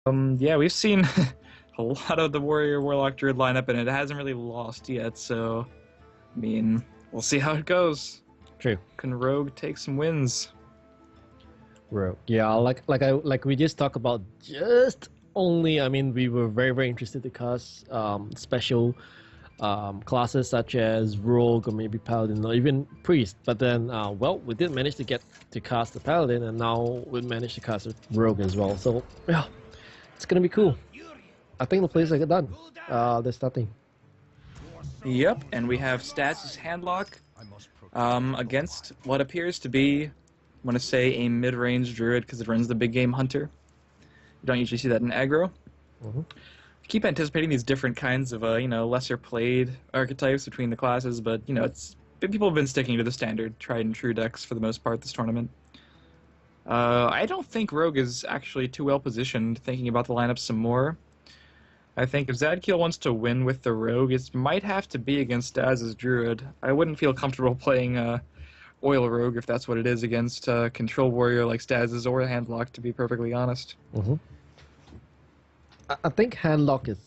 Yeah, we've seen a lot of the Warrior Warlock Druid lineup, and it hasn't really lost yet. So, I mean, we'll see how it goes. True. Can Rogue take some wins? Rogue. Yeah, like we just talked about just only. I mean, we were very interested to cast special classes such as Rogue or maybe Paladin or even Priest. But then, well, we did manage to get to cast the Paladin, and now we managed to cast Rogue as well. So yeah, it's gonna be cool. I think the plays are done. There's nothing. Yep, and we have STAZ's Handlock against what appears to be, I want to say, a mid-range Druid because it runs the big game Hunter. You don't usually see that in aggro. I keep anticipating these different kinds of, lesser played archetypes between the classes, but, people have been sticking to the standard tried and true decks for the most part this tournament. I don't think Rogue is actually too well positioned, thinking about the lineup some more. I think if ZADKIEL wants to win with the Rogue, it might have to be against STAZ's Druid. I wouldn't feel comfortable playing Oil Rogue if that's what it is against Control Warrior like STAZ's or Handlock, to be perfectly honest. I think Handlock is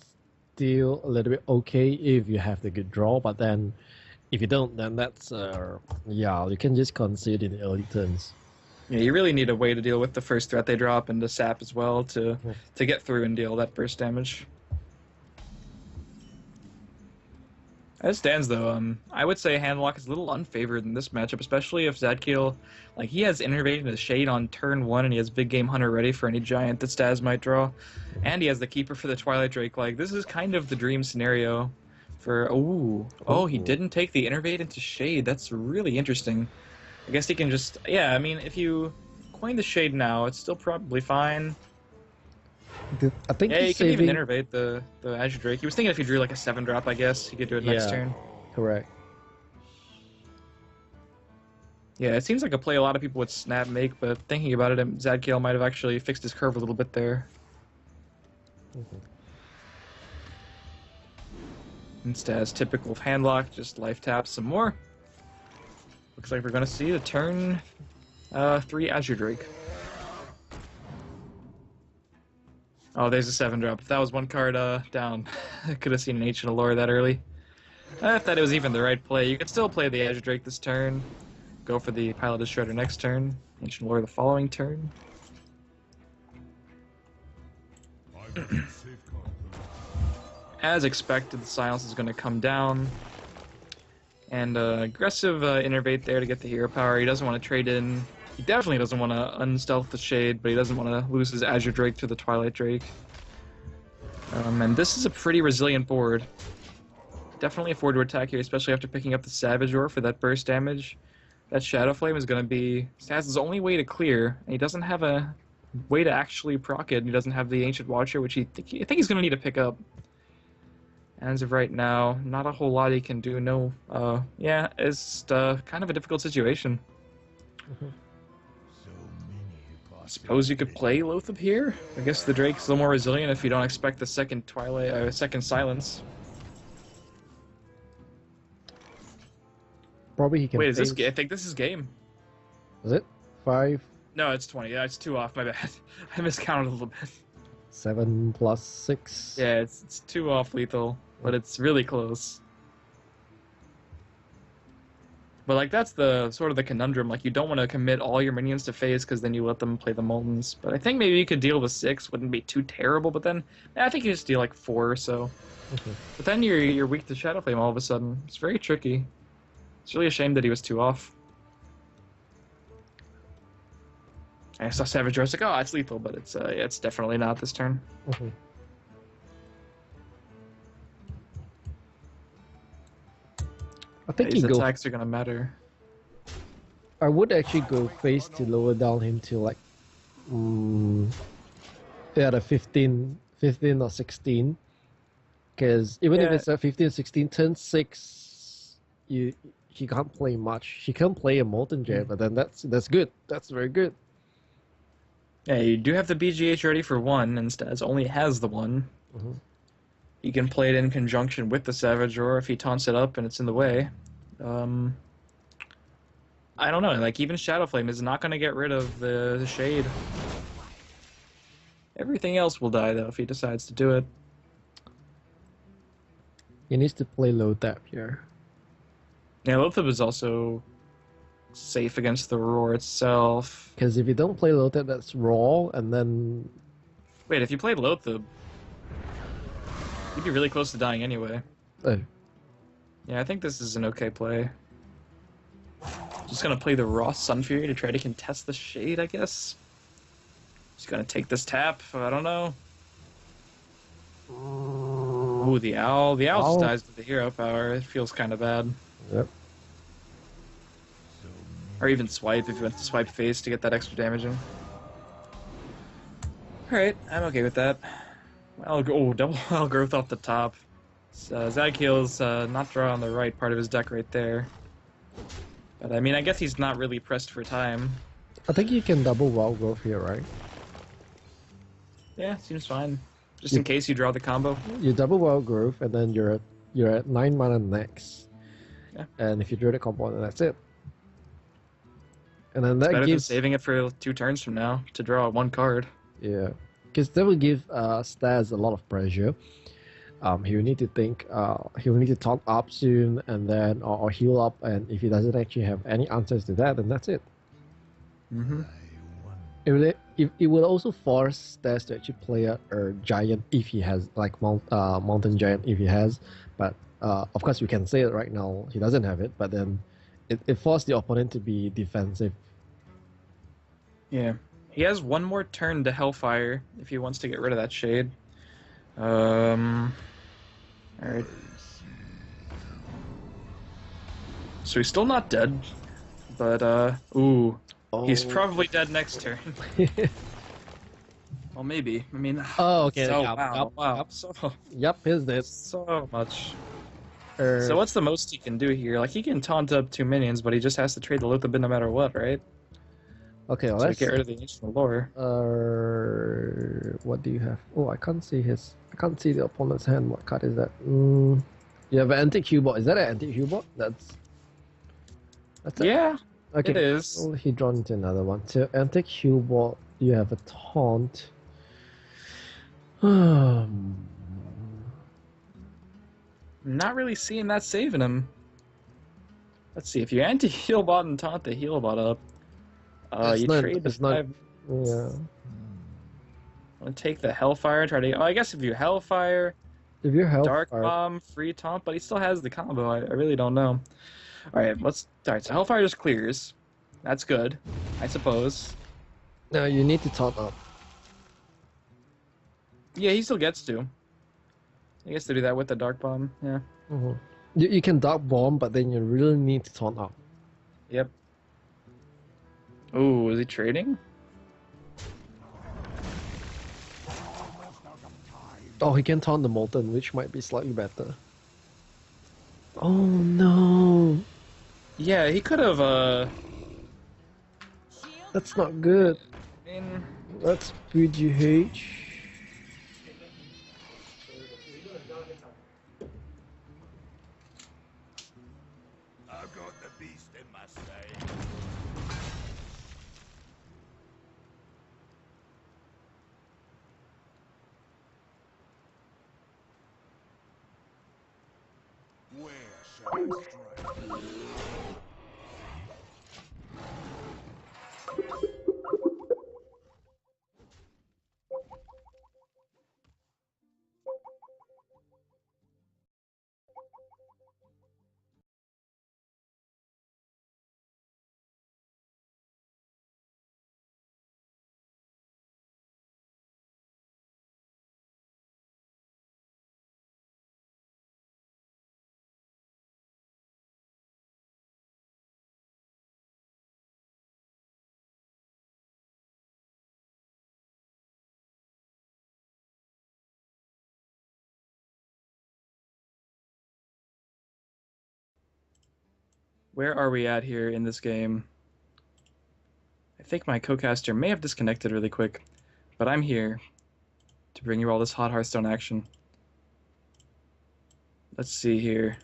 still a little bit okay if you have the good draw, but then if you don't, then that's, yeah, you can just concede in the early turns. Yeah, you really need a way to deal with the first threat they drop and the sap as well to get through and deal that burst damage. As it stands, though, I would say Handlock is a little unfavored in this matchup, especially if ZADKIEL, he has Innervate into Shade on turn 1, and he has Big Game Hunter ready for any giant that STAZ might draw, and he has the Keeper for the Twilight Drake. This is kind of the dream scenario for... Oh, he didn't take the Innervate into Shade. That's really interesting. I guess he can just... Yeah, I mean, if you coin the Shade now, it's still probably fine. I think yeah, you can even innervate the Azure Drake. He was thinking if he drew like a 7-drop, I guess, he could do it next turn. Correct. Yeah, it seems like a play a lot of people would snap make, but thinking about it, ZADKIEL might have actually fixed his curve a little bit there. Instead, as typical of Handlock, just life tap some more. Looks like we're going to see the turn 3 Azure Drake. Oh, there's a 7-drop. If that was one card down, I could have seen an Ancient Allure that early. I thought it was even the right play. You could still play the Azure Drake this turn. Go for the Piloted Shredder next turn. Ancient Allure the following turn. As expected, the Silence is going to come down. And aggressive Innervate there to get the hero power. He doesn't want to trade in. He definitely doesn't want to unstealth the Shade, but he doesn't want to lose his Azure Drake to the Twilight Drake. And this is a pretty resilient board. Definitely afford to attack here, especially after picking up the Savage Roar for that burst damage. That Shadow Flame is going to be STAZ's only way to clear, and he doesn't have a way to actually proc it. He doesn't have the Ancient Watcher, which I think he's going to need to pick up. As of right now, not a whole lot he can do. No, yeah, it's kind of a difficult situation. I suppose you could play Loatheb here. I guess the Drake's a little more resilient if you don't expect the second Twilight, second Silence. Probably he can. Wait, is this? I think this is game. Is it 5? No, it's 20. Yeah, it's 2 off. My bad. I miscounted a little bit. 7 plus 6. Yeah, it's 2 off lethal, but it's really close. But that's the sort of the conundrum. You don't want to commit all your minions to phase because then you let them play the Moltens. But I think maybe you could deal with 6. Wouldn't be too terrible. But then I think you just deal 4 or so. But then you're weak to Shadow Flame all of a sudden. It's very tricky. It's really a shame that he was 2 off. I saw Savage Roar. I was like, oh, it's lethal, but it's definitely not this turn. I think these attacks are gonna matter. I would actually go face to lower down him to the 15 or 16. Because even if it's a 15 or 16, turn 6, he can't play much. He can't play a Molten Jet, but then that's good. That's very good. Yeah, you do have the BGH ready for 1, and STAZ only has the 1. You can play it in conjunction with the Savage Roar if he taunts it up and it's in the way. I don't know, even Shadow Flame is not going to get rid of the Shade. Everything else will die, though, if he decides to do it. He needs to play low tap here. Yeah, Lothab is also safe against the roar itself. Because if you don't play low tap, that's raw, and then... Wait, if you played Lothab, you'd be really close to dying anyway. Oh. Yeah, I think this is an okay play. Just gonna play the raw Sun Fury to try to contest the Shade, I guess. Just gonna take this tap, I don't know. Ooh, the Owl. The Owl just dies with the hero power. It feels kind of bad. Yep. Or even swipe if you went to swipe face to get that extra damage in. Alright, I'm okay with that. Double Wild Growth off the top. ZADKIEL's not draw on the right part of his deck right there. But I mean, I guess he's not really pressed for time. I think you can double Wild Growth here, right? Yeah, seems fine. Just in case you draw the combo. You double Wild Growth, and then you're at 9 mana next. Yeah. And if you draw the combo, then that's it. And then It's that better gives... than saving it for 2 turns from now to draw 1 card. Yeah. Because that will give STAZ a lot of pressure. He will need to think, he will need to taunt up soon, and then, or heal up, and if he doesn't actually have any answers to that, then that's it. Mm-hmm. It will also force STAZ to actually play a giant if he has, like mountain giant if he has, but of course we can say it right now, he doesn't have it, but then it forced the opponent to be defensive. Yeah. He has 1 more turn to Hellfire if he wants to get rid of that Shade. Alright. So he's still not dead, but he's probably dead next turn. Well, maybe. I mean, Oh, okay. So, Yep, wow. Yep. So, Yep, he's dead. so much. So what's the most he can do here? Like, he can taunt up 2 minions, but he just has to trade the Lothab no matter what, right? Okay, well, So let's get rid of the Ancient Lore. what do you have? Oh, I can't see the opponent's hand. What card is that? You have an Antique Hubot. Is that an Antique Hubot? That's it. Yeah, Okay. it is. Well, he drawn into another one. So Antique Hubot, you have a taunt. Not really seeing that saving him. Let's see, if you anti-heal bot and taunt the heal bot up, you trade the 5. Yeah. I'm gonna take the Hellfire, try to... Oh, I guess if you Hellfire, If you're Dark Bomb, free taunt, but he still has the combo. I really don't know. Alright, Alright, so Hellfire just clears. That's good, I suppose. No, you need to taunt up. Yeah, he still gets to. He gets to do that with the Dark Bomb, yeah. Mm-hmm. You can Dark Bomb, but then you really need to taunt up. Yep. Ooh, is he trading? Oh, he can taunt the Molten, which might be slightly better. Oh no! Yeah, he could have, That's not good. I mean... That's VGH. I've got the beast in my sight. Where shall I strike? Where are we at here in this game? I think my co-caster may have disconnected really quick, but I'm here to bring you all this hot Hearthstone action. Let's see here.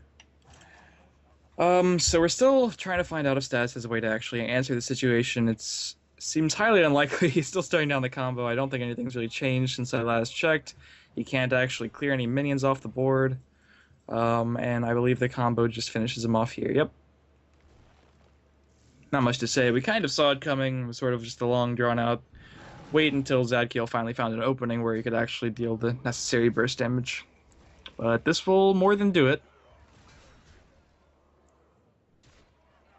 So we're still trying to find out if STAZ has a way to actually answer the situation. It's Seems highly unlikely. He's still starting down the combo. I don't think anything's really changed since I last checked. He can't actually clear any minions off the board. And I believe the combo just finishes him off here. Yep. Not much to say. We kind of saw it coming. It was sort of just a long, drawn-out wait until ZADKIEL finally found an opening where he could actually deal the necessary burst damage. But this will more than do it.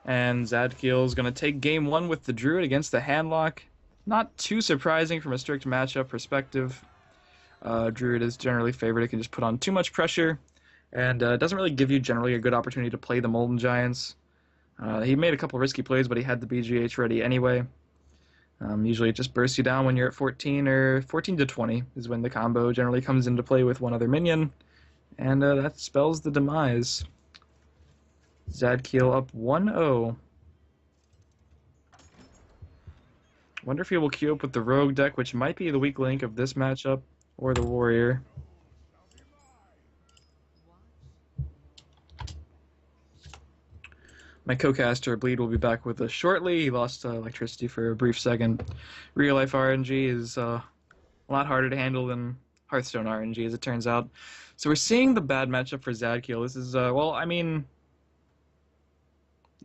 And ZADKIEL is going to take game 1 with the Druid against the Handlock. Not too surprising from a strict matchup perspective. Druid is generally favored. It can just put on too much pressure, and doesn't really give you generally a good opportunity to play the Molten Giants. He made a couple risky plays, but he had the BGH ready anyway. Usually it just bursts you down when you're at 14 or 14 to 20 is when the combo generally comes into play with one other minion, and that spells the demise. ZADKIEL up 1-0. Wonder if he will queue up with the Rogue deck, which might be the weak link of this matchup, or the Warrior. My co-caster Bleed will be back with us shortly. He lost electricity for a brief second. Real life RNG is a lot harder to handle than Hearthstone RNG, as it turns out. So we're seeing the bad matchup for ZADKIEL. This is, well, I mean,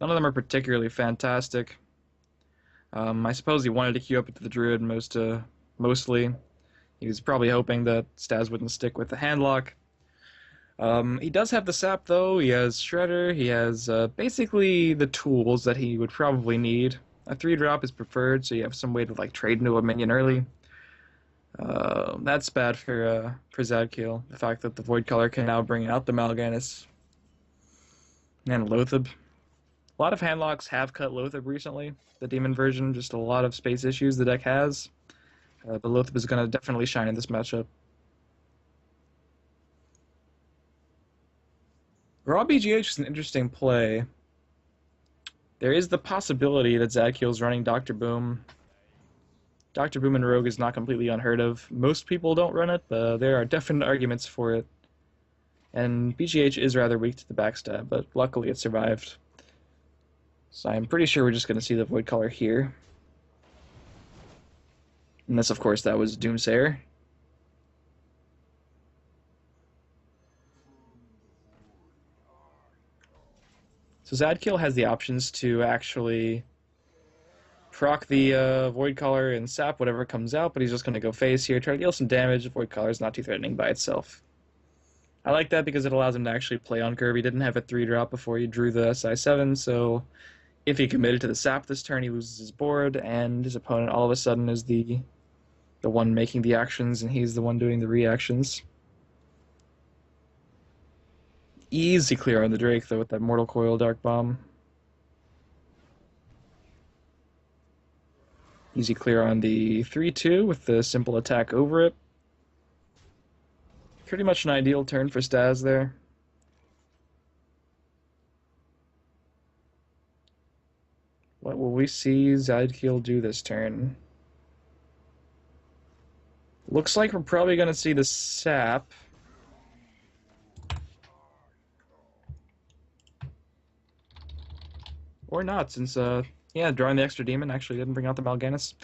none of them are particularly fantastic. I suppose he wanted to queue up into the Druid mostly. He was probably hoping that STAZ wouldn't stick with the Handlock. He does have the sap, though. He has Shredder. He has basically the tools that he would probably need. A 3-drop is preferred, so you have some way to like trade into a minion early. That's bad for ZADKIEL. The fact that the Void Color can now bring out the Mal'Ganis and Loatheb. A lot of Handlocks have cut Loatheb recently. The Demon version, just a lot of space issues the deck has. But Loatheb is going to definitely shine in this matchup. Raw BGH is an interesting play. There is the possibility that ZADKIEL is running Dr. Boom. Dr. Boom and Rogue is not completely unheard of. Most people don't run it, but there are definite arguments for it. And BGH is rather weak to the backstab, but luckily it survived. So I'm pretty sure we're just going to see the Void Color here. Unless, of course, that was Doomsayer. So ZADKIEL has the options to actually proc the Void Color and sap whatever comes out, but he's just going to go face here, try to deal some damage. Void Color is not too threatening by itself. I like that because it allows him to actually play on curve. He didn't have a 3-drop before he drew the SI7, so if he committed to the sap this turn, he loses his board, and his opponent all of a sudden is the one making the actions, and he's the one doing the reactions. Easy clear on the Drake, though, with that Mortal Coil Dark Bomb. Easy clear on the 3-2 with the simple attack over it. Pretty much an ideal turn for STAZ there. What will we see ZADKIEL do this turn? Looks like we're probably going to see the sap. Or not, since, yeah, drawing the extra demon actually didn't bring out the Mal'Ganis.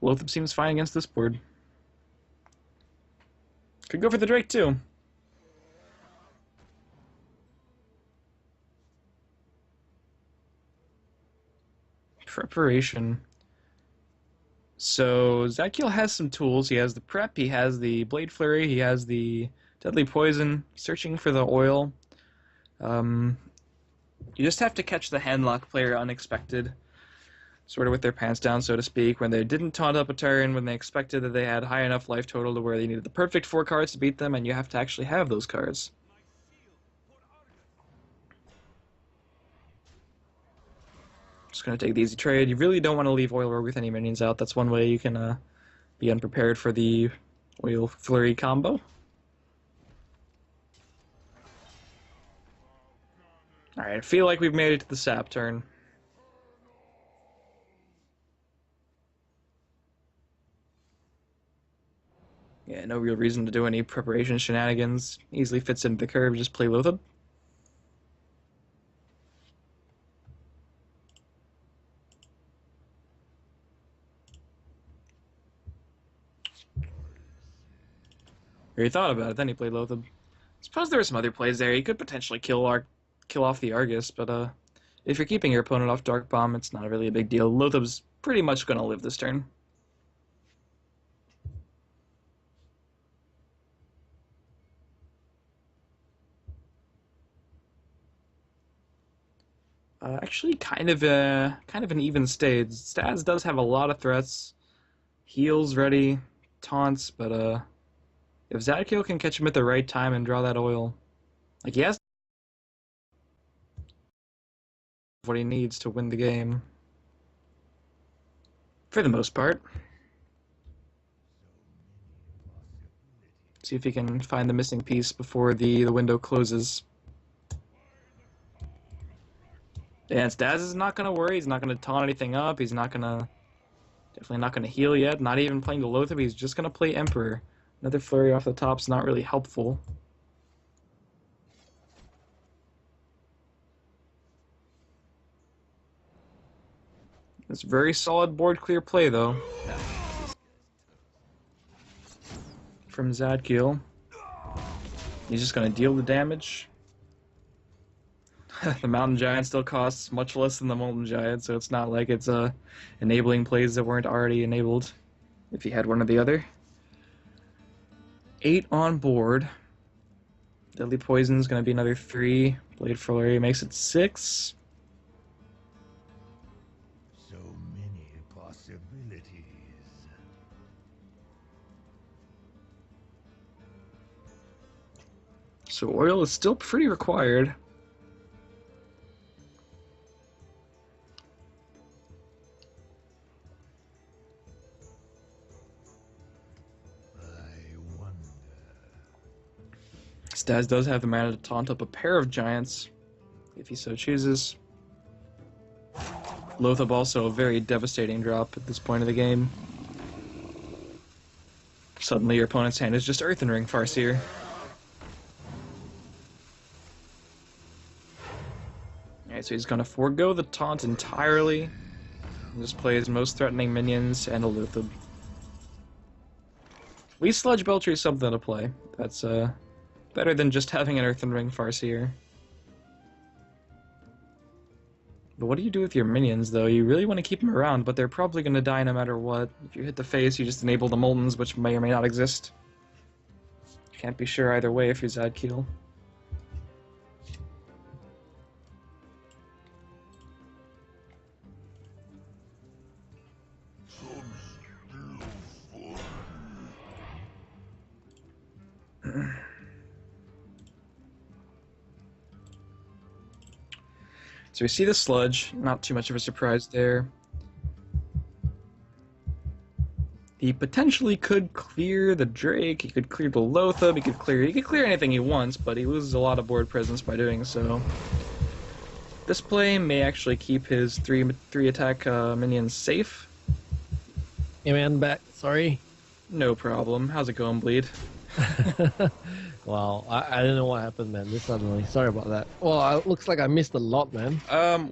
Loatheb seems fine against this board. Could go for the Drake, too. Preparation. So, ZADKIEL has some tools. He has the prep, he has the Blade Flurry, he has the Deadly Poison, searching for the oil. You just have to catch the Handlock player unexpected, sort of with their pants down, so to speak, when they didn't taunt up a turn, when they expected that they had high enough life total to where they needed the perfect 4 cards to beat them, and you have to actually have those cards. Just going to take the easy trade. You really don't want to leave Oil Rogue with any minions out. That's one way you can be unprepared for the Oil Flurry combo. Alright, I feel like we've made it to the sap turn. Yeah, no real reason to do any preparation shenanigans. Easily fits into the curve, just play Loatheb. Or he thought about it, then he played Lothab. Suppose there were some other plays there. He could potentially kill off the Argus, but if you're keeping your opponent off Dark Bomb, it's not really a big deal. Lothab's pretty much going to live this turn. Actually, kind of an even stage. STAZ does have a lot of threats. Heals ready, taunts, but if ZADKIEL can catch him at the right time and draw that oil, like he has what he needs to win the game. For the most part. See if he can find the missing piece before the window closes. And STAZ is not going to worry. He's not going to taunt anything up. He's not going to... Definitely not going to heal yet. Not even playing the Lothab. He's just going to play Emperor. Another flurry off the top's not really helpful. It's very solid board clear play, though. From ZADKIEL. He's just going to deal the damage. The Mountain Giant still costs much less than the Molten Giant, so it's not like it's enabling plays that weren't already enabled if you had one or the other. 8 on board. Deadly Poison's going to be another 3. Blade Flurry makes it 6. So many possibilities. So oil is still pretty required. STAZ does have the mana to taunt up a pair of giants, if he so chooses. Lothab also a very devastating drop at this point of the game. Suddenly your opponent's hand is just Earthen Ring Farseer. Alright, so he's going to forego the taunt entirely. And just play his most threatening minions and a Lothab. At least Sludge Belcher is something to play. That's better than just having an Earthen Ring Farseer. But what do you do with your minions, though? You really want to keep them around, but they're probably going to die no matter what. If you hit the face, you just enable the Moltens, which may or may not exist. Can't be sure either way if you're ZADKIEL. So we see the Sludge, not too much of a surprise there. He potentially could clear the Drake, he could clear the Lothab, he could clear anything he wants, but he loses a lot of board presence by doing so. This play may actually keep his three attack minions safe. Hey man, back. Sorry. No problem. How's it going, Bleed? Wow, I don't know what happened, man. This suddenly. Sorry about that. Well, it looks like I missed a lot, man.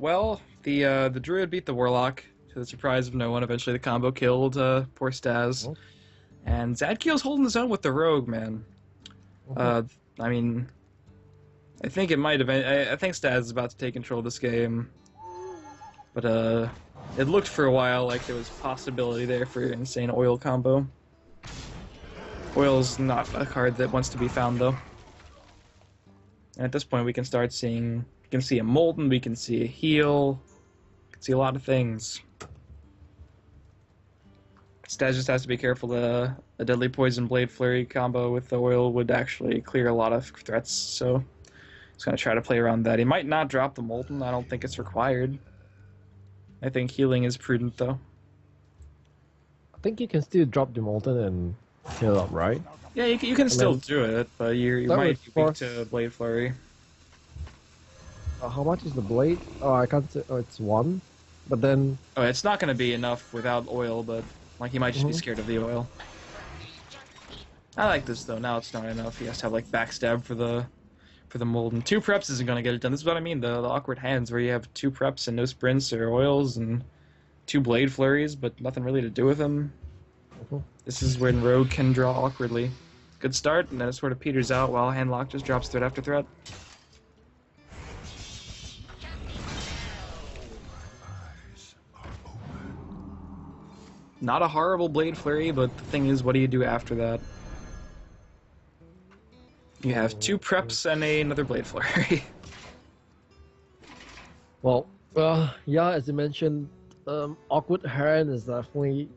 Well, the Druid beat the Warlock to the surprise of no one. Eventually, the combo killed poor STAZ, and ZADKIEL's holding his own with the Rogue, man. I mean, I think it might have been. I think STAZ is about to take control of this game, but it looked for a while like there was possibility there for an insane oil combo. Oil's not a card that wants to be found, though. And at this point, we can start seeing... We can see a Molten, we can see a Heal, we can see a lot of things. STAZ just has to be careful. The Deadly Poison Blade Flurry combo with the oil would actually clear a lot of threats, so he's going to try to play around that. He might not drop the Molten. I don't think it's required. I think healing is prudent, though. I think you can still drop the Molten and heal up, right? Yeah, you can still do it, but you might be weak to Blade Flurry. How much is the blade? Oh, I can't say. Oh, it's 1. But then... Oh, it's not going to be enough without oil, but like he might just be scared of the oil. I like this, though. Now it's not enough. He has to have like backstab for the Molten. 2 preps isn't going to get it done. This is what I mean, the awkward hands where you have 2 preps and no sprints or oils and 2 Blade Flurries, but nothing really to do with them. This is when Rogue can draw awkwardly. good start, and then it sort of peters out while Handlock just drops threat after threat. Not a horrible Blade Flurry, but the thing is, what do you do after that? You have 2 preps and another Blade Flurry. Well, yeah, as you mentioned, Awkward Heron is definitely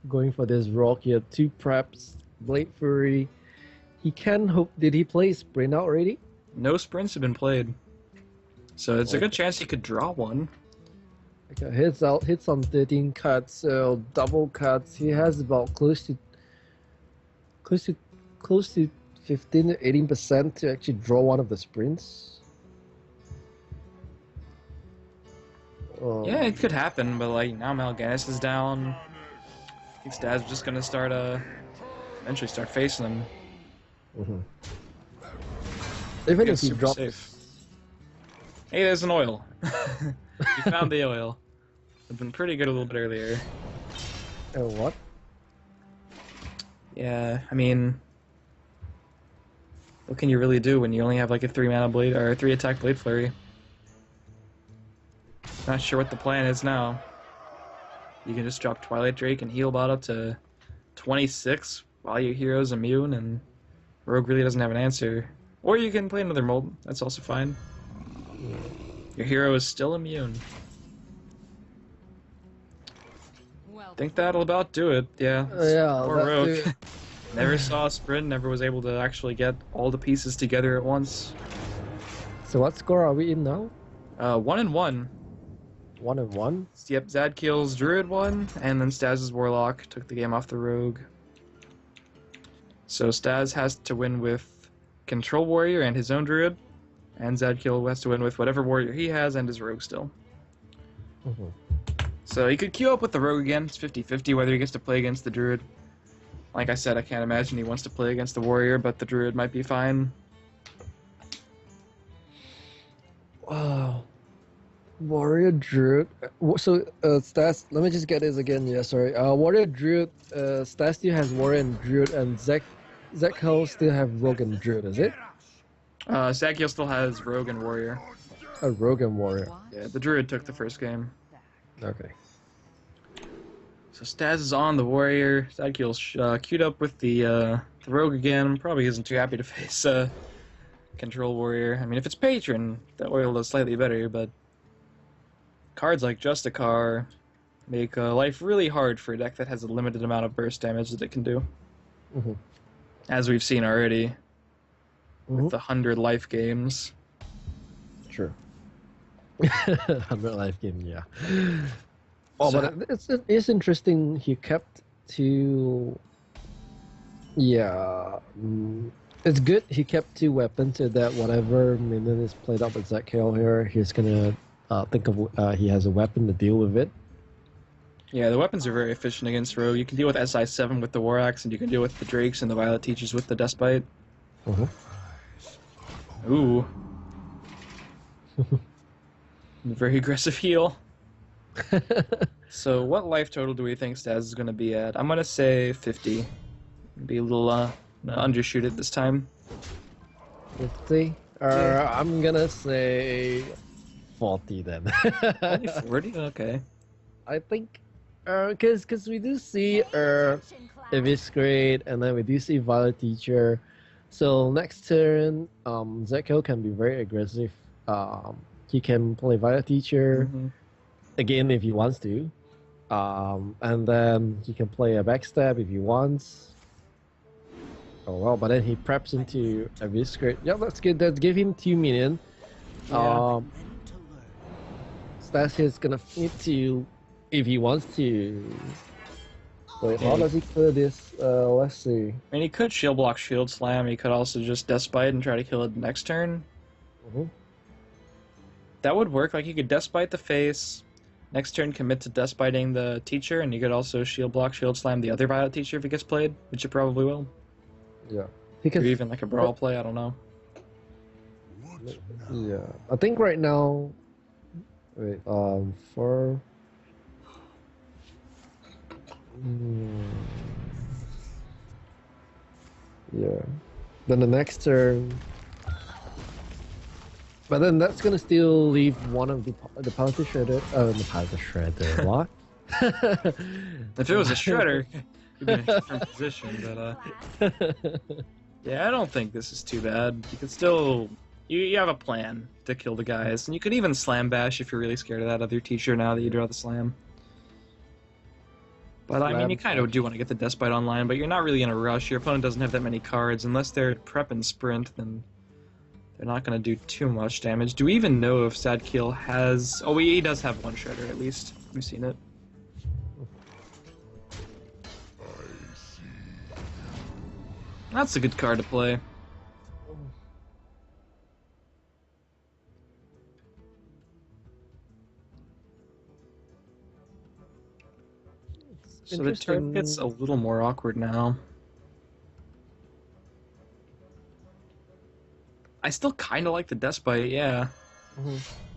going for this rock here. 2 preps, Blade Fury. He can hope. Did he play Sprint out already? No sprints have been played, so it's a good chance he could draw one. Okay, hits on 13 cuts, so double cuts. He has about close to 15 to 18% to actually draw one of the sprints. Yeah, it could happen, but like now Mal'Ganis is down. I think STAZ is just gonna start eventually start facing him. Even Gets if he super drops, safe. Hey, there's an oil. You found the oil. It's been pretty good a little bit earlier. what? Yeah, I mean, what can you really do when you only have like a 3-mana blade or a 3-attack Blade Flurry? Not sure what the plan is now. You can just drop Twilight Drake and heal bot up to 26 while your hero's immune, and Rogue really doesn't have an answer. Or you can play another mold. That's also fine. Your hero is still immune. Think that'll about do it. Yeah. Yeah, Poor Rogue. Never saw a sprint. Never was able to actually get all the pieces together at once. So what score are we in now? 1-1. 1-1. Yep, ZADKIEL's Druid won, and then STAZ's Warlock took the game off the Rogue. So STAZ has to win with Control Warrior and his own Druid, and ZADKIEL has to win with whatever Warrior he has and his Rogue still. So he could queue up with the Rogue again. It's 50-50 whether he gets to play against the Druid. Like I said, I can't imagine he wants to play against the Warrior, but the Druid might be fine. Wow. Warrior Druid. So, STAZ, let me just get this again. Yeah, sorry. Warrior Druid, STAZ still has Warrior and Druid, and ZADKIEL still have Rogue and Druid, is it? ZADKIEL still has Rogue and Warrior. A Rogue and Warrior. Yeah, the Druid took the first game. Okay. So STAZ is on the Warrior. ZADKIEL's queued up with the Rogue again. Probably isn't too happy to face Control Warrior. I mean, if it's Patron, the oil does slightly better, but cards like Justicar make life really hard for a deck that has a limited amount of burst damage that it can do. As we've seen already with the 100 life games. True. 100 life game, yeah. Oh, So- but it's interesting. He kept to, yeah. It's good. He kept 2 weapons so that whatever minion is played up with ZADKIEL here, he's gonna think of he has a weapon to deal with it. Yeah, the weapons are very efficient against Rogue. You can deal with SI7 with the War Axe, and you can deal with the Drakes and the Violet Teachers with the Despite. Ooh. Very aggressive heal. So what life total do we think STAZ is going to be at? I'm going to say 50. Be a little undershoot it this time. 50. I'm gonna say 40 then. Only 40? Okay. I think, because we do see Eviscerate, and then we do see Violet Teacher. So next turn, ZADKIEL can be very aggressive. He can play Violet Teacher again if he wants to, and then he can play a backstab if he wants. Oh well, but then he preps into Eviscerate. Yeah, that's good. That give him 2 minion. Yeah. STAZ is gonna need to, if he wants to. Wait, how does he clear this? Let's see. I mean, he could shield block, shield slam. He could also just Despite and try to kill it next turn. That would work. Like, he could Despite the face. Next turn, commit to Despiting the Teacher, and you could also shield block, shield slam the other Violet Teacher if it gets played, which it probably will. Yeah. He Or can. even like a Brawl play, I don't know. Yeah. I think right now. Wait. For. Yeah. Then the next turn. But then that's gonna still leave one of the Panther Shredder. Oh, the Panther Shredder. What? If it was a shredder, you'd be in a different position. But yeah, I don't think this is too bad. You can still you have a plan to kill the guys, and you could even slam bash if you're really scared of that other teacher now that you draw the slam. But I mean, you kind of do want to get the Despite online, but you're not really in a rush. Your opponent doesn't have that many cards. Unless they're prep and sprint, then they're not going to do too much damage. Do we even know if ZADKIEL has... Oh, he does have one Shredder, at least. We've seen it. That's a good card to play. So the turn gets a little more awkward now. I still kind of like the Despite, yeah.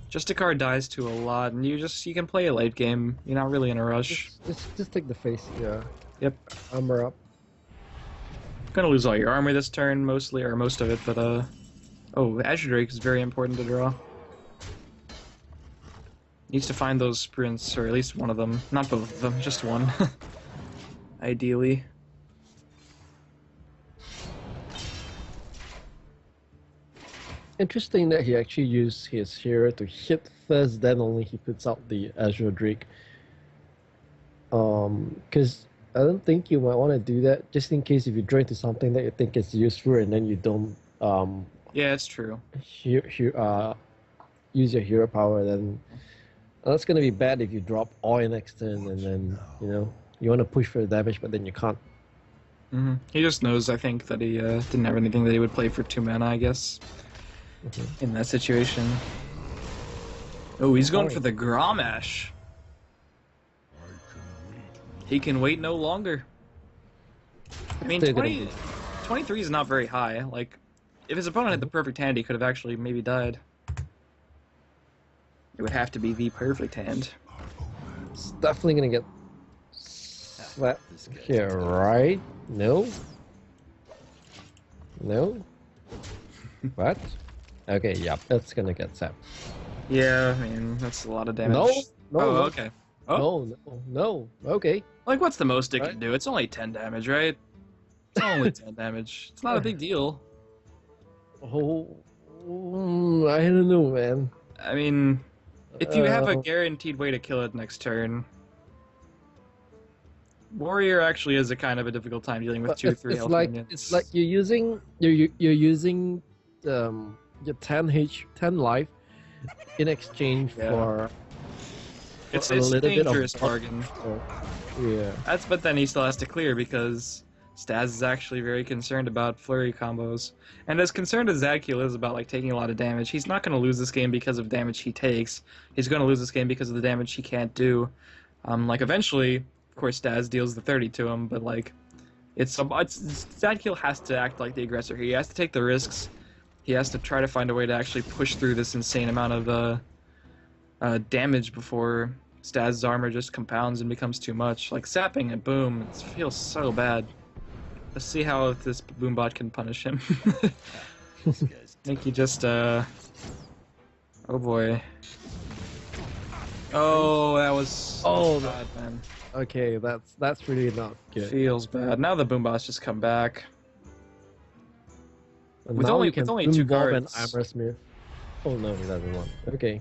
Just a card dies to a lot, and you can play a late game. You're not really in a rush. Just take the face, yeah. Yep. Armor up. Gonna lose all your armor this turn, mostly, or most of it, but oh, Azure Drake is very important to draw. Needs to find those sprints, or at least one of them. Not both of them, just one. Ideally. Interesting that he actually used his hero to hit first, then only he puts out the Azure Drake. Because I don't think you might want to do that, just in case if you draw into something that you think is useful and then you don't yeah, it's true. use your hero power, then that's gonna be bad if you drop all in next turn and then you want to push for the damage but then you can't. He just knows, I think, that he didn't have anything that he would play for 2 mana, I guess. In that situation. Oh, he's going for the Grommash. He can wait no longer. I mean, 23 is not very high. Like, if his opponent had the perfect hand, he could have actually maybe died. It would have to be the perfect hand. It's definitely gonna get slapped here, right? No? No? What? Okay, yeah, that's gonna get zapped. Yeah, I mean, that's a lot of damage. No, oh, okay. Oh. No, okay. Like, what's the most it can do? It's only 10 damage, right? It's only 10 damage. It's not a big deal. Oh, I don't know, man. I mean, if you have a guaranteed way to kill it next turn, Warrior actually is a kind of a difficult time dealing with 2-3 health minions. It's like you're using your 10 life in exchange for it's a a little dangerous bit of bargain. Yeah. But then he still has to clear because STAZ is actually very concerned about flurry combos. And as concerned as ZADKIEL is about like taking a lot of damage, he's not going to lose this game because of damage he takes. He's going to lose this game because of the damage he can't do. Like eventually, of course, STAZ deals the 30 to him, but like ZADKIEL has to act like the aggressor. He has to take the risks. He has to try to find a way to actually push through this insane amount of damage before STAZ's armor just compounds and becomes too much. Like sapping it, boom, it feels so bad. Let's see how this Boombot can punish him. I think he just, oh boy. Oh, that was bad, man. Okay, that's really not good. Feels bad. Now the Boombot's just come back. And with now only you can 2 Boom Bob cards. and Armor Smith. Oh no, he doesn't want. Okay.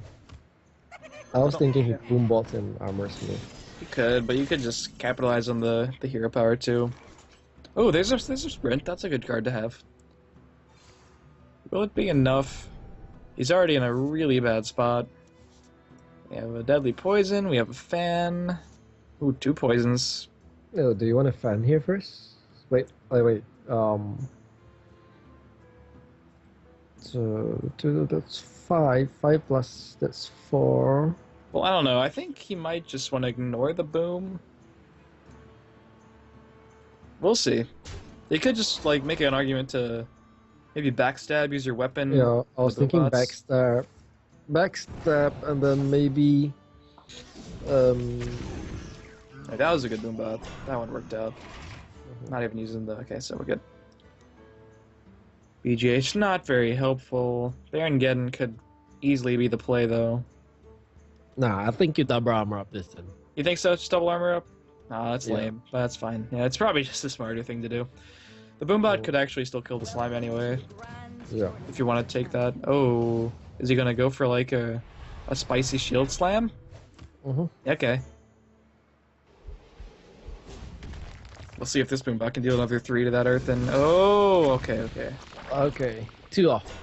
I was thinking he Boom Bots and Armor Smith. You could, but you could just capitalize on the hero power too. Oh, there's a sprint. That's a good card to have. Will it be enough? He's already in a really bad spot. We have a deadly poison. We have a fan. Ooh, 2 poisons. Oh, do you want a fan here first? Wait. So 2, that's 5. 5 plus that's 4. Well, I don't know. I think he might just want to ignore the boom. We'll see. They could just like make an argument to maybe backstab, use your weapon. Yeah, I was thinking backstab, and then maybe. That was a good Boombot. That one worked out. Not even using the. Okay, so we're good. BGH not very helpful. Baron could easily be the play though. Nah, I think you double armor up this then. You think so? Just double armor up? Nah, that's Yeah. lame, but that's fine. Yeah, it's probably just the smarter thing to do. The Boombot could actually still kill the slime anyway, Yeah. if you want to take that. Oh, is he gonna go for like a spicy shield slam? Okay. We'll see if this Boombot can deal another 3 to that Earth and oh, okay. Okay. 2 off.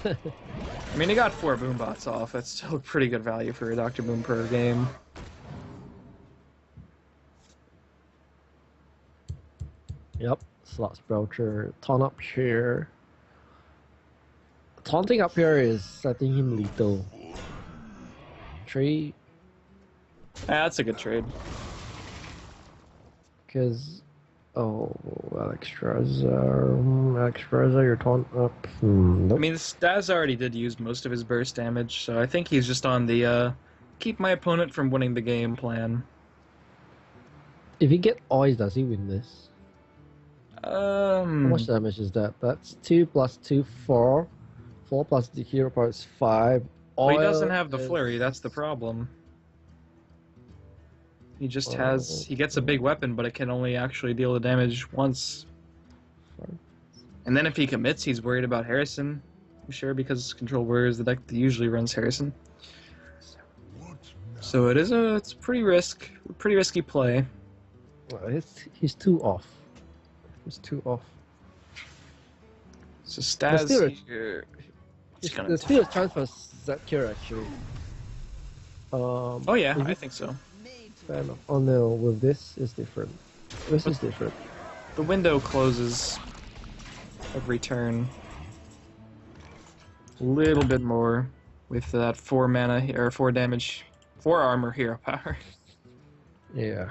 I mean, he got 4 Boombots off. That's still a pretty good value for a Dr. Boom per game. Yep. Slots Belcher. Taunt up here. Taunting up here is setting him lethal. 3. Yeah, that's a good trade. Because, oh, Alexstrasza, you're taunt up. Nope. I mean, STAZ already did use most of his burst damage, so I think he's just on the keep my opponent from winning the game plan. If he get Ois, does he win this? How much Hmm. damage is that? That's 2 plus 2, 4. 4 plus the hero part is 5. Well, he Oil doesn't have the is- flurry, that's the problem. He just Oh. he gets a big weapon, but it can only actually deal the damage once. And then if he commits, he's worried about Harrison. I'm sure because Control Warrior is the deck that usually runs Harrison. So it's a pretty risky play. He's 2 off. He's 2 off. So There's still STAZ a- here. He's gonna There's still a chance for ZADKIEL actually. Oh yeah, if I you- think so. Fair enough. Oh no, with this is different. This is different. The window closes every turn. A little bit more with that 4 mana or 4 damage, 4 armor hero power. Yeah.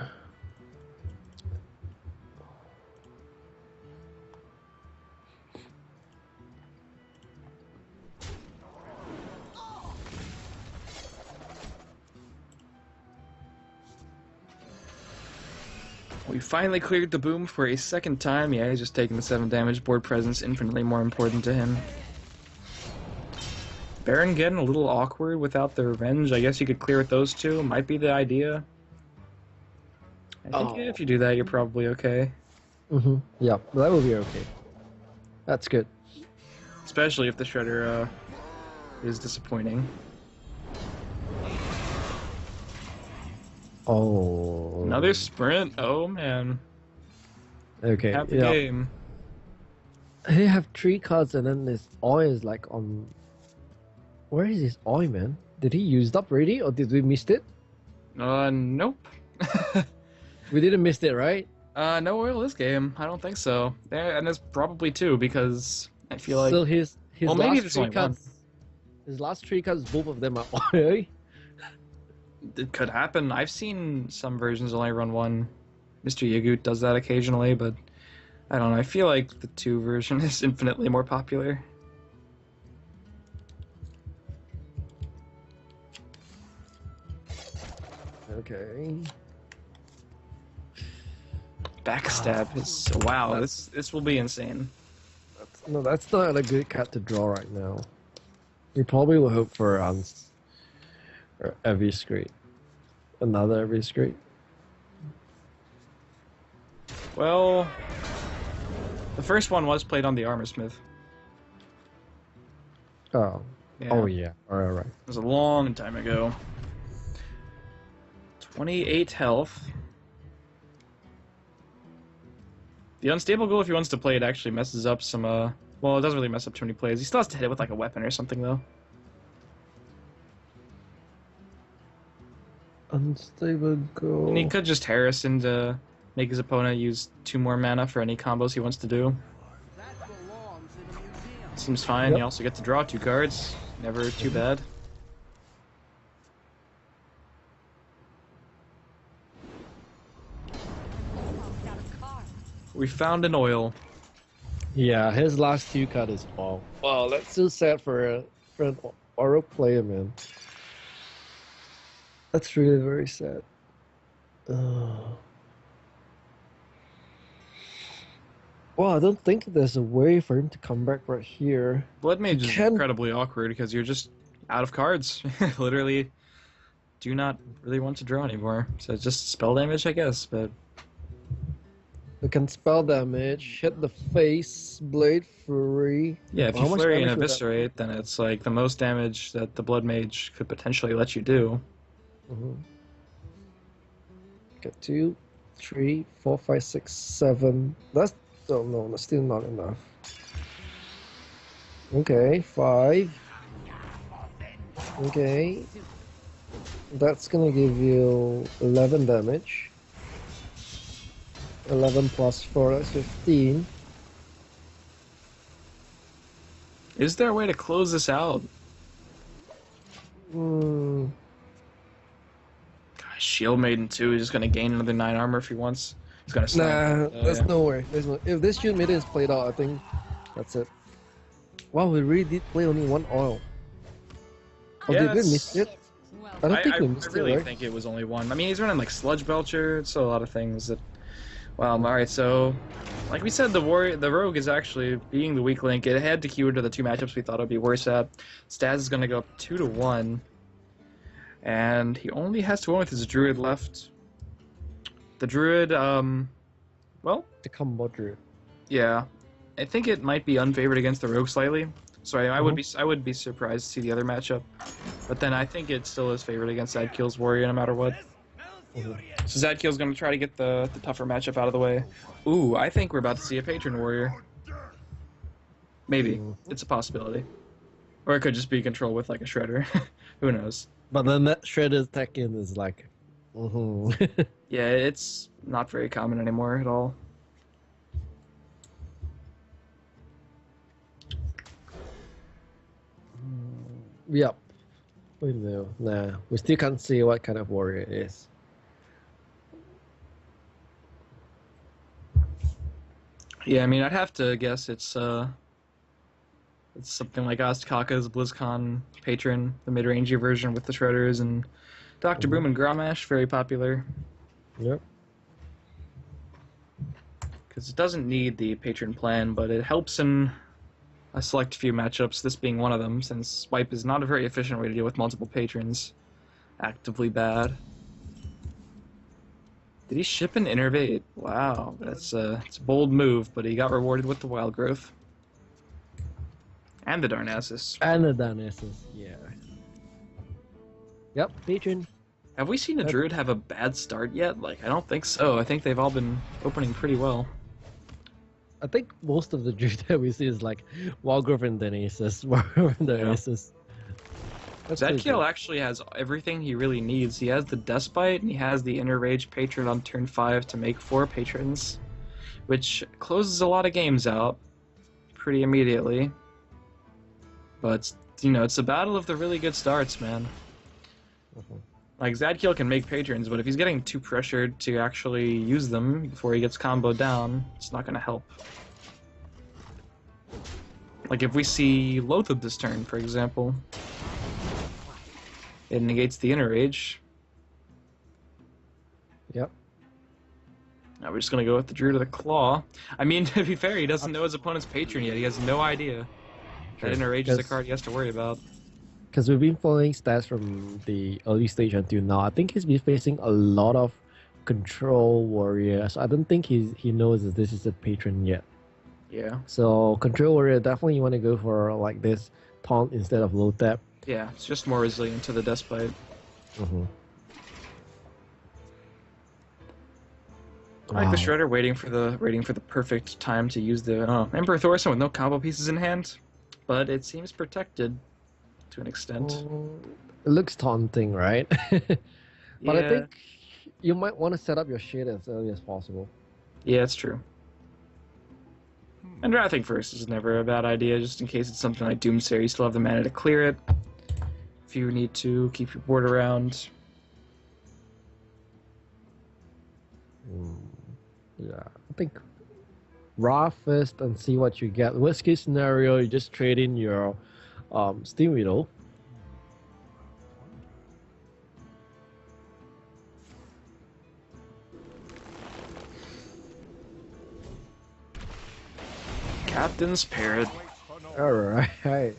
We finally cleared the boom for a second time. Yeah, he's just taking the 7 damage. Board presence infinitely more important to him. Baron getting a little awkward without the revenge. I guess you could clear with those 2. Might be the idea. I think if you do that, you're probably okay. Yeah, that will be okay. That's good. Especially if the Shredder is disappointing. Oh. Another sprint. Oh man. Okay. Happy Yeah. game. They have 3 cards and then this Oi is like on. Where is this Oi, man? Did he use it up already or did we missed it? Nope. We didn't miss it, right? No oil this game. I don't think so. And there's probably 2 because I feel like So his well, maybe last there's 3 only one. cards. His last 3 cards, both of them are Oi. it could happen. I've seen some versions only run 1. Mr. Yagut does that occasionally, but I don't know. I feel like the 2 version is infinitely more popular. Okay. Backstab is wow. This will be insane. No, that's not a good card to draw right now. We probably will hope for or every scrape. Another every scrape. Well, the first one was played on the Armorsmith. Oh. Yeah. Oh yeah. Alright. It was a long time ago. 28 health. The Unstable Ghoul, if he wants to play it, actually messes up some, well, it doesn't really mess up too many plays. He still has to hit it with, like, a weapon or something, though. Unstable Ghoul. And he could just Harrison to make his opponent use 2 more mana for any combos he wants to do. Seems fine. Yep. You also get to draw 2 cards. Never too bad. We found an oil. Yeah, his last 2 card is wow. Wow, that's so sad for an Oro player, man. That's really very sad. Well, I don't think there's a way for him to come back right here. Blood He Mage is can. incredibly awkward because you're just out of cards. Literally, do not really want to draw anymore. So it's just spell damage, I guess. But You can spell damage, hit the face, blade fury. yeah, if How you much flurry and damage would that eviscerate, then it's like the most damage that the Blood Mage could potentially let you do. Get 2, 3, 4, 5, 6, 7. That's oh no, that's still not enough. Okay, 5. Okay. That's gonna give you 11 damage. 11 plus 4, that's 15. Is there a way to close this out? Hmm. Gosh, Shield Maiden too. He's just gonna gain another 9 armor if he wants. He's gonna slam. Nah, there's no way. There's no. If this Shield Maiden is played out, I think that's it. Wow, we really did play only 1 oil. Oh, Yeah, did we that's- miss it? I don't think we missed I really it, right? think it was only 1. I mean, he's running like Sludge Belcher. It's a lot of things that. Wow. All right. So, like we said, the Rogue is actually being the weak link. It had to queue into the 2 matchups we thought it would be worse at. STAZ is gonna go up 2-1, and he only has to win with his Druid left. The Druid, well, The combo druid. yeah, I think it might be unfavored against the Rogue slightly. So I would be surprised to see the other matchup, but then I think it still is favored against ZADKIEL's Warrior no matter what. So ZADKIEL's going to try to get the tougher matchup out of the way. Ooh, I think we're about to see a Patron Warrior. Maybe. It's a possibility. Or it could just be control with like a Shredder. Who knows? But then that Shredder's tech in is like. Yeah, it's not very common anymore at all. Yep. We know. Nah, we still can't see what kind of warrior it is. Yeah, I mean, I'd have to guess it's something like Aztekaka's BlizzCon Patron, the mid-rangey version with the Shredders, and Dr. Boom and Grommash, very popular. Yep. Because it doesn't need the Patron plan, but it helps in a select few matchups, this being one of them, since Swipe is not a very efficient way to deal with multiple patrons. Actively bad. Did he ship an Innervate? Wow, it's a bold move, but he got rewarded with the Wild Growth. And the Darnassus. And the Dionysus, yeah. Yep, patron. Have we seen a Druid have a bad start yet? Like, I don't think so. I think they've all been opening pretty well. I think most of the Druid that we see is like Wildgrowth and Dionysus. Wildgrowth and Dionysus. That's pretty ZADKIEL good. actually has everything he really needs. He has the Despite, and he has the Inner Rage Patron on turn 5 to make 4 patrons, which closes a lot of games out pretty immediately. But, you know, it's a battle of the really good starts, man. Like, ZADKIEL can make patrons, but if he's getting too pressured to actually use them before he gets comboed down, it's not going to help. Like, if we see Loatheb this turn, for example, it negates the Inner Rage. Yep. Now we're just going to go with the Druid of the Claw. I mean, to be fair, he doesn't know his opponent's patron yet. He has no idea that Inner Rage is a card he has to worry about. Because we've been following stats from the early stage until now. I think he's been facing a lot of control warriors. I don't think he knows that this is a patron yet. Yeah. So control warrior, definitely you want to go for like this taunt instead of low tap. Yeah, it's just more resilient to the Despite. I like the Shredder waiting for the perfect time to use the Emperor Thorson with no combo pieces in hand, but it seems protected to an extent. It looks taunting, right? But Yeah. I think you might want to set up your shit as early as possible. Yeah, it's true. And Wrathing first is never a bad idea, just in case it's something like Doomsayer, you still have the mana to clear it. If you need to keep your board around. Yeah, I think raw first and see what you get. Worst case scenario, you just trade in your Steam Widow. Captain's Parrot. Alright.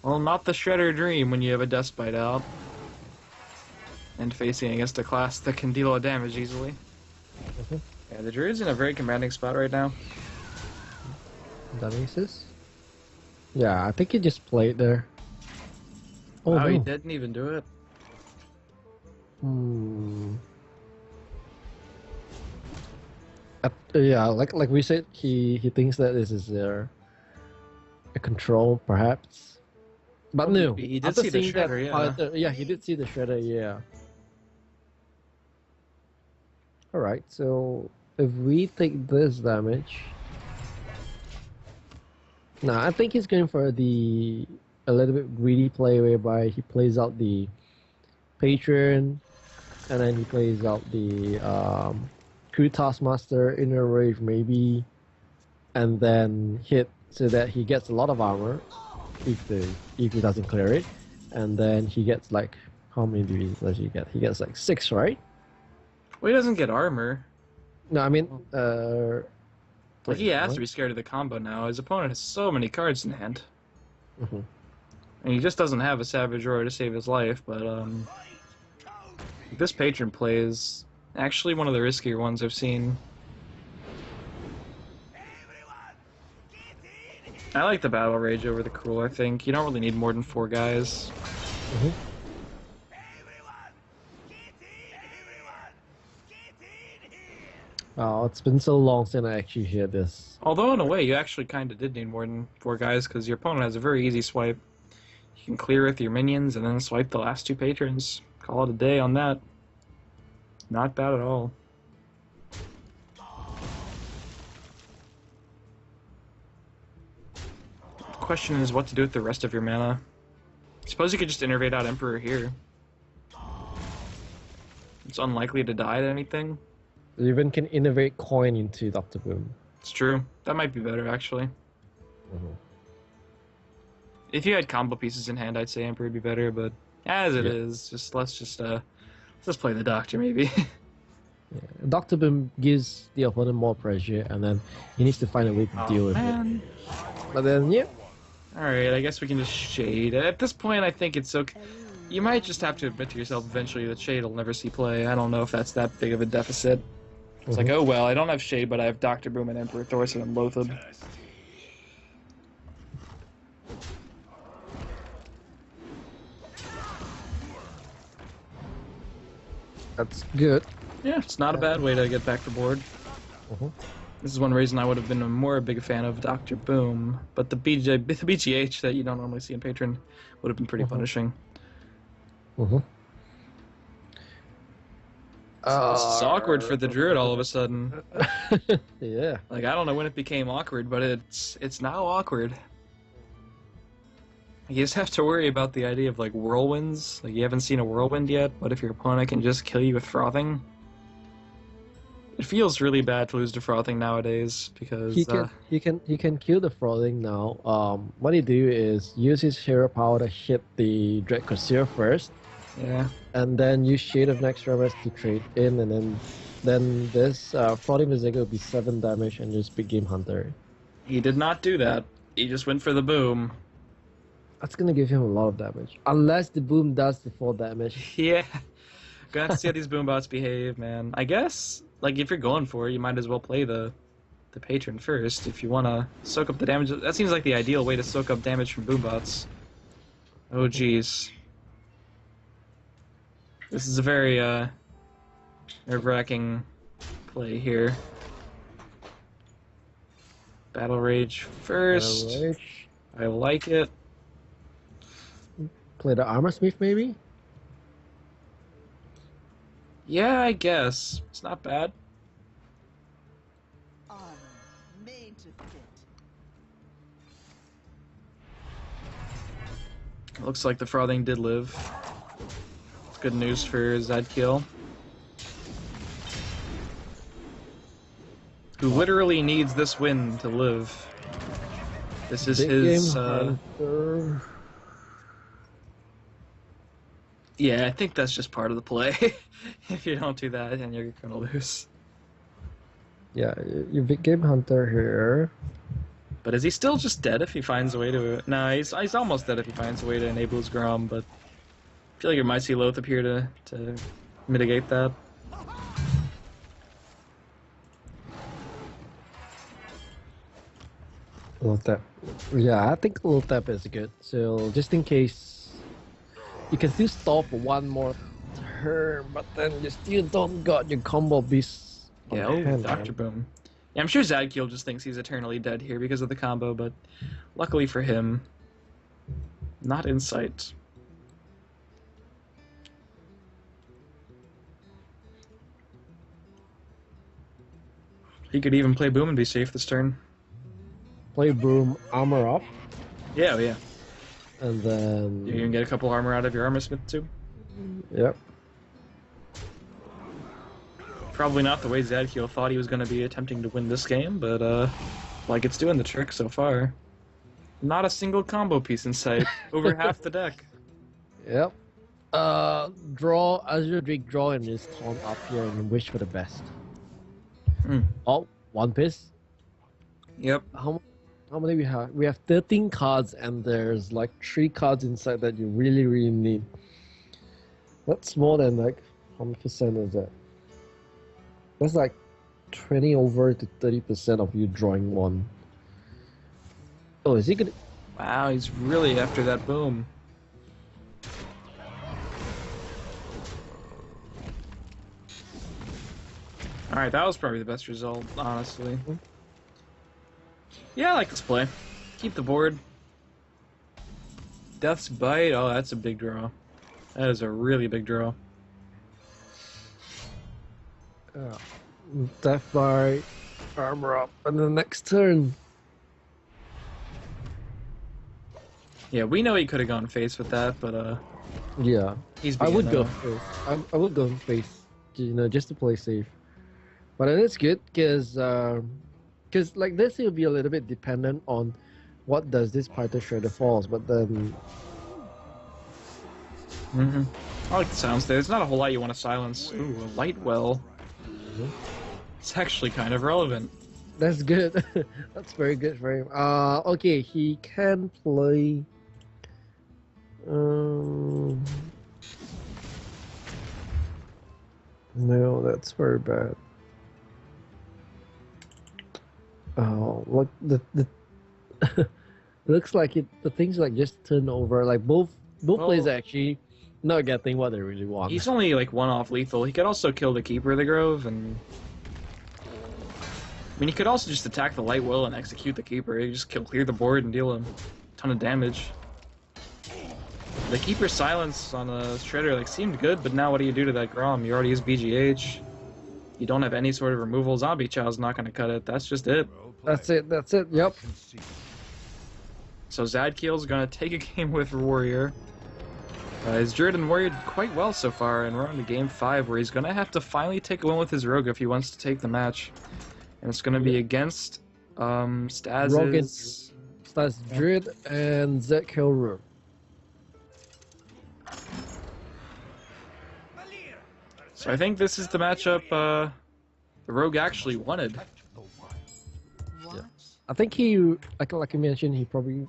Well, not the Shredder Dream when you have a Dust Bite out. And facing against a class that can deal a lot of damage easily. Yeah, the Druid's in a very commanding spot right now. That makes sense. Yeah, I think he just played there. Oh, Wow, no. he didn't even do it. Yeah, like we said, he thinks that this is a control, perhaps. But Well, no, he did after see the seeing that Shredder, yeah. fighter- yeah, he did see the Shredder, yeah. Alright, so if we take this damage... Nah, I think he's going for a little bit greedy play whereby he plays out the Patron, and then he plays out the Crew Taskmaster, Inner Rage maybe, and then hit so that he gets a lot of armor if he doesn't clear it, and then he gets like, how many does he get? He gets like 6, right? Well, he doesn't get armor. No, I mean, Like, he has what? to be scared of the combo now. His opponent has so many cards in hand. Mhm. And he just doesn't have a Savage Roar to save his life, but, this Patron play is actually one of the riskier ones I've seen. I like the Battle Rage over the Cruel, I think. You don't really need more than 4 guys. Mhm. Oh, it's been so long since I actually hear this. Although, in a way, you actually kind of did need more than 4 guys, because your opponent has a very easy swipe. You can clear with your minions, and then swipe the last 2 patrons. Call it a day on that. Not bad at all. The question is what to do with the rest of your mana. Suppose you could just innervate out Emperor here. It's unlikely to die to anything. You even can innovate coin into Dr. Boom. It's true. That might be better, actually. If you had combo pieces in hand, I'd say Emperor would be better, but as it is, let's just play the Doctor, maybe. Yeah. Dr. Boom gives the opponent more pressure, and then he needs to find a way to deal with it. But then, yeah. Alright, I guess we can just Shade. At this point, I think it's okay. You might just have to admit to yourself eventually that Shade will never see play. I don't know if that's that big of a deficit. It's like, oh well, I don't have Shade, but I have Dr. Boom and Emperor Thorson and Lothab. That's good. Yeah, it's not a bad way to get back to board. This is one reason I would have been a big fan of Dr. Boom, but the BGH that you don't normally see in Patron would have been pretty punishing. This is awkward for the Druid all of a sudden. Yeah. Like, I don't know when it became awkward, but it's now awkward. You just have to worry about the idea of, like, whirlwinds. Like, you haven't seen a whirlwind yet, but if your opponent can just kill you with frothing... It feels really bad to lose to frothing nowadays, because... He can kill the frothing now. What he do is use his hero power to hit the Dread Corsair first. Yeah. And then use Shade of Nextremis to trade in, and then this Frothing Berserker will be 7 damage and just Big Game Hunter. He did not do that. He just went for the boom. That's gonna give him a lot of damage. Unless the boom does the 4 damage. Yeah. Gonna have to see how these boombots behave, man. I guess, like, if you're going for it, you might as well play the Patron first if you want to soak up the damage. That seems like the ideal way to soak up damage from boombots. Oh, jeez. This is a very, nerve-wracking play here. Battle Rage first. Battle Rage. I like it. Play the Armor Smith, maybe? Yeah, I guess. It's not bad. Armor made to fit. Looks like the Frothing did live. It's good news for ZADKIEL, who literally needs this win to live. This is Big his, Game Hunter. Yeah, I think that's just part of the play. If you don't do that, then you're gonna lose. Yeah, your Big Game Hunter here. But is he still just dead if he finds a way to... Nah, he's almost dead if he finds a way to enable his Grom, but I feel like it might see Loth appear to mitigate that. Little tap. Yeah, I think a little tap is good. So just in case, you can still stall for one more turn, but then you still don't got your combo beast. Yeah, Dr. Boom. Yeah, I'm sure ZADKIEL just thinks he's eternally dead here because of the combo, but luckily for him, not in sight. He could even play Boom and be safe this turn. Play Boom, armor up, Yeah, yeah. and then... You can get a couple armor out of your armor smith too. Yep. Probably not the way ZADKIEL thought he was going to be attempting to win this game, but like it's doing the trick so far. Not a single combo piece in sight. Over half the deck. Yep. Draw, Azure Drake draw and just taunt up here and wish for the best. Oh, one piece. Yep. How many we have? We have 13 cards and there's like 3 cards inside that you really, really need. That's more than like, how much percent is that? That's like 20 over to 30% of you drawing one. Oh, is he gonna... Wow, he's really after that Boom. Alright, that was probably the best result, honestly. Yeah, I like this play. Keep the board. Death's Bite, oh, that's a big draw. That is a really big draw. Death by armor up, and the next turn. Yeah, we know he could have gone face with that, but Yeah, he's I being, would go face. I would go face, you know, just to play safe. But it's good because like this, it'll be a little bit dependent on what does this Python Shredder falls. But then, I like the sounds there. There's not a whole lot you want to silence. Ooh, a light well. It's actually kind of relevant. that's good. That's very good for him. Okay, he can play. No, that's very bad. Oh, look, the looks like it. The things like just turn over. Like both players actually not getting what they really want. He's only like one off lethal. He could also kill the Keeper of the Grove, and I mean, he could also just attack the Light Will and execute the Keeper. He just clear the board and deal him a ton of damage. The Keeper's silence on a Shredder like seemed good, but now what do you do to that Grom? You already used BGH. You don't have any sort of removal. Zombie Chow's not going to cut it. That's just it. That's it. That's it. Yep. So ZADKIEL's going to take a game with Warrior. His Druid and Warrior did quite well so far, and we're on to game 5, where he's going to have to finally take a win with his Rogue if he wants to take the match. And it's going to be against STAZ's... STAZ Druid and ZADKIEL Rogue. So I think this is the matchup the Rogue actually wanted. What? I think he, like you mentioned, he probably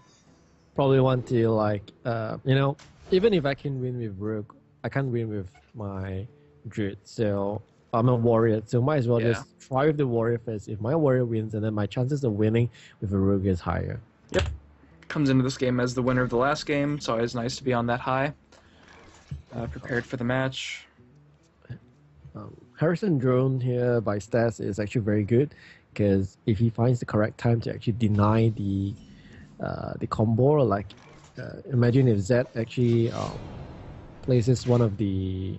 want to like, you know, even if I can win with Rogue, I can't win with my Druid. So I'm a Warrior, so might as well just try with the Warrior first. If my Warrior wins, and then my chances of winning with a Rogue is higher. Yep. Comes into this game as the winner of the last game. It's always nice to be on that high. Prepared for the match. Harrison Drone here by STAZ is actually very good, because if he finds the correct time to actually deny the combo, like imagine if Zed actually places one of the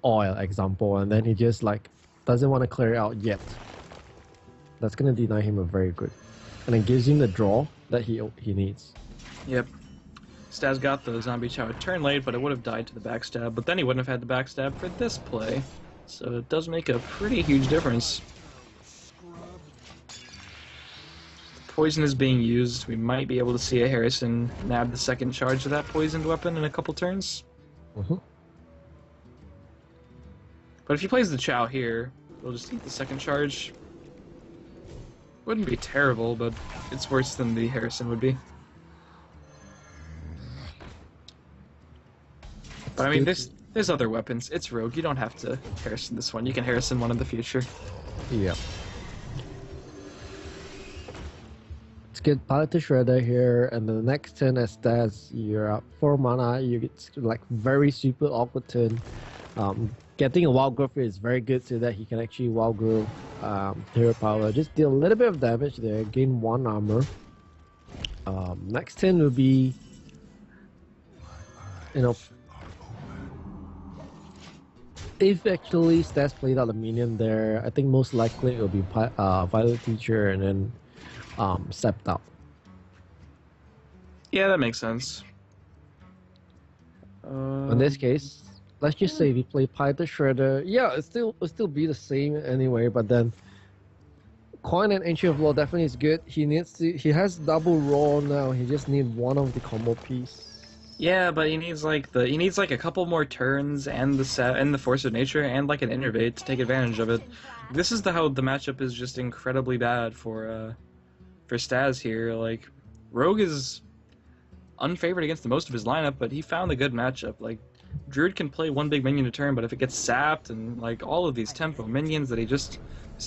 oil example, and then he just like doesn't want to clear it out yet. That's gonna deny him a very good, and it gives him the draw that he needs. Yep. STAZ got the Zombie Chow a turn late, but it would have died to the backstab, but then he wouldn't have had the backstab for this play. So it does make a pretty huge difference. Poison is being used. We might be able to see a Harrison nab the second charge of that poisoned weapon in a couple turns. But if he plays the Chow here, we'll just eat the second charge. Wouldn't be terrible, but it's worse than the Harrison would be. But I mean, there's other weapons. It's Rogue. You don't have to Harrison this one. You can Harrison one in the future. Yeah. Let's get Pilot to Shredder here, and the next turn as STAZ, you're up 4 mana. You get like very super awkward turn. Getting a Wild Growth is very good so that he can actually Wild Growth hero power. Just deal a little bit of damage there, gain 1 armor. Next turn will be, you know, if actually STAZ played out the minion there, I think most likely it will be Violet Teacher and then Sept out. Yeah, that makes sense. In this case, let's just say we play Python Shredder. Yeah, it'll still be the same anyway, but then Coin and Ancient of Law definitely is good. He has double roll now. He just needs one of the combo piece. Yeah, but he needs like a couple more turns and the Force of Nature and like an Innervate to take advantage of it. This is how the matchup is just incredibly bad for STAZ here. Like Rogue is unfavored against most of his lineup, but he found a good matchup. Like Druid can play one big minion a turn, but if it gets sapped and like all of these tempo minions that it's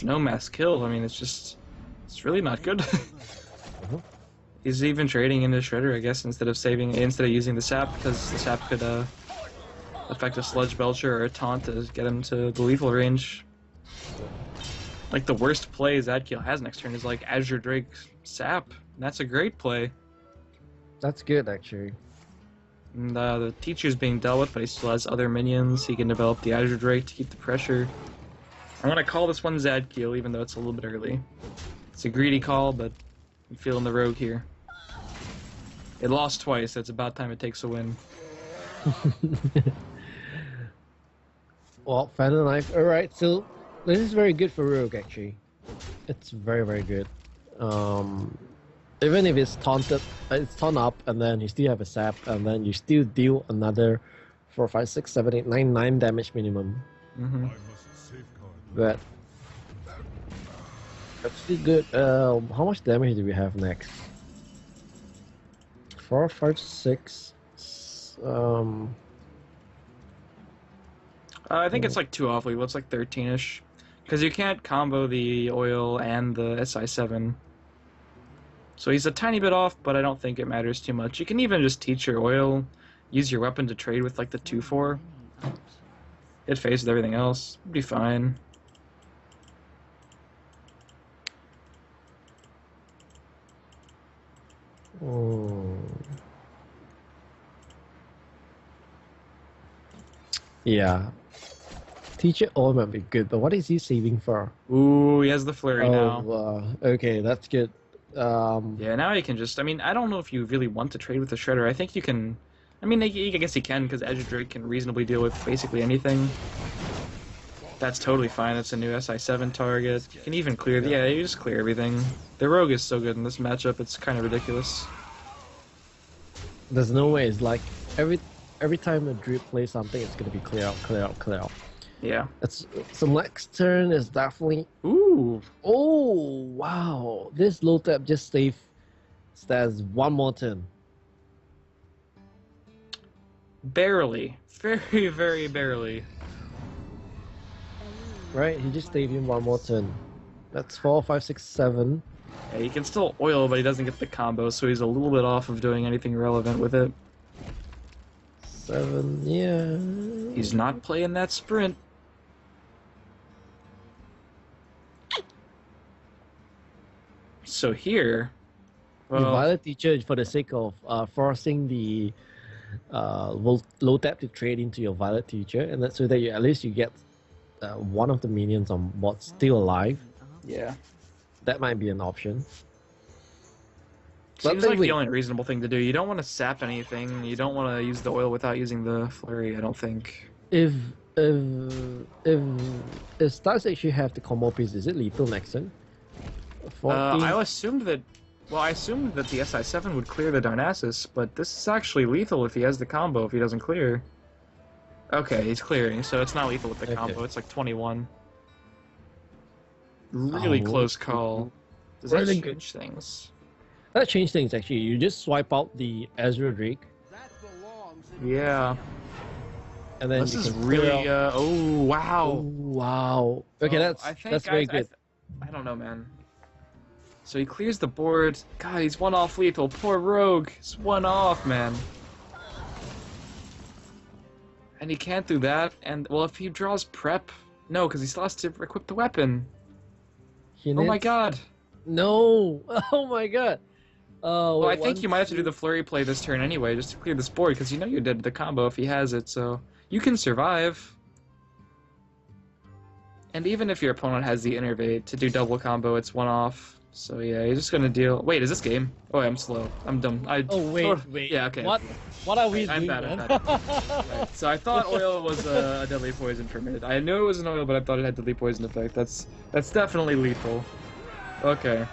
no mass kill. I mean, it's really not good. He's even trading into Shredder, I guess, instead of using the sap, because the sap could affect a Sludge Belcher or a Taunt to get him to the lethal range. Like the worst play ZADKIEL has next turn is like Azure Drake sap. And that's a great play. That's good actually. And the Teacher's being dealt with, but he still has other minions. He can develop the Azure Drake to keep the pressure. I'm gonna call this one ZADKIEL, even though it's a little bit early. It's a greedy call, but I'm feeling the Rogue here. It lost twice, so it's about time it takes a win. Well, Phantom Knife. Alright, so this is very good for Rogue actually. It's very, very good. Even if it's taunted, it's taunt up, and then you still have a sap, and then you still deal another 4, 5, 6, 7, 8, 9, 9 damage minimum. Mm-hmm. But that's pretty good. How much damage do we have next? 4, 5, 6. I think it's like 2 off level. It's like 13-ish. Because you can't combo the oil and the SI7. So he's a tiny bit off, but I don't think it matters too much. You can even just teach your oil, use your weapon to trade with like the 2-4. It faces everything else. It'd be fine. Oh. Yeah. Teacher oil might be good, but what is he saving for? Ooh, he has the flurry now. Okay, that's good. Yeah, now you can just... I mean, I don't know if you really want to trade with the Shredder. I think you can... I mean, I guess you can, because Azure Drake can reasonably deal with basically anything. That's totally fine. That's a new SI7 target. You can even clear... Yeah, you just clear everything. The Rogue is so good in this matchup, it's kind of ridiculous. There's no way. It's like every time a Druid plays something, it's gonna be clear out, clear out, clear out. Yeah. So next turn is definitely... Ooh! Oh, wow. This low tap just saved STAZ one more turn. Barely. Very, very barely. Right? He just saved him one more turn. That's 4, 5, 6, 7. Yeah, he can still oil, but he doesn't get the combo, so he's a little bit off of doing anything relevant with it. 7, yeah. He's not playing that sprint. So here... The Violet Teacher, for the sake of forcing the low tap to trade into your Violet Teacher, and that's so that at least you get one of the minions on board still alive. Yeah. That might be an option. Seems like the only reasonable thing to do. You don't want to sap anything. You don't want to use the oil without using the flurry, I don't think. If STAZ actually have the combo piece, is it lethal next turn? I assumed that... Well, I assumed that the SI7 would clear the Darnassus, but this is actually lethal if he has the combo, if he doesn't clear. Okay, he's clearing, so it's not lethal with the combo. It's like 21. Really close call. Does that Really change things? That changed things actually. You just swipe out the Ezra Drake, Yeah. and then This you is can really. clear out- Oh wow. Oh, wow. Okay, Oh, that's very good. I don't know, man. So he clears the board. God, he's one off lethal. Poor Rogue. He's one off, man. And he can't do that. And, well, if he draws prep... No, because he still has to equip the weapon. He Oh my needs- god. No! Oh my god! Oh, Well, wait, I think you might have to do the flurry play this turn anyway, just to clear this board, because you know you're dead to the combo if he has it, so... You can survive. And even if your opponent has the innervate to do double combo, it's one off. So yeah, you're just gonna deal... Wait, is this game? Oh, I'm slow. I'm dumb. Oh wait, wait. Yeah, okay. What are we I'm doing? bad, I'm man? bad. Right. So I thought oil was a deadly poison for a minute. I knew it was an oil, but I thought it had deadly poison effect. That's definitely lethal. Okay.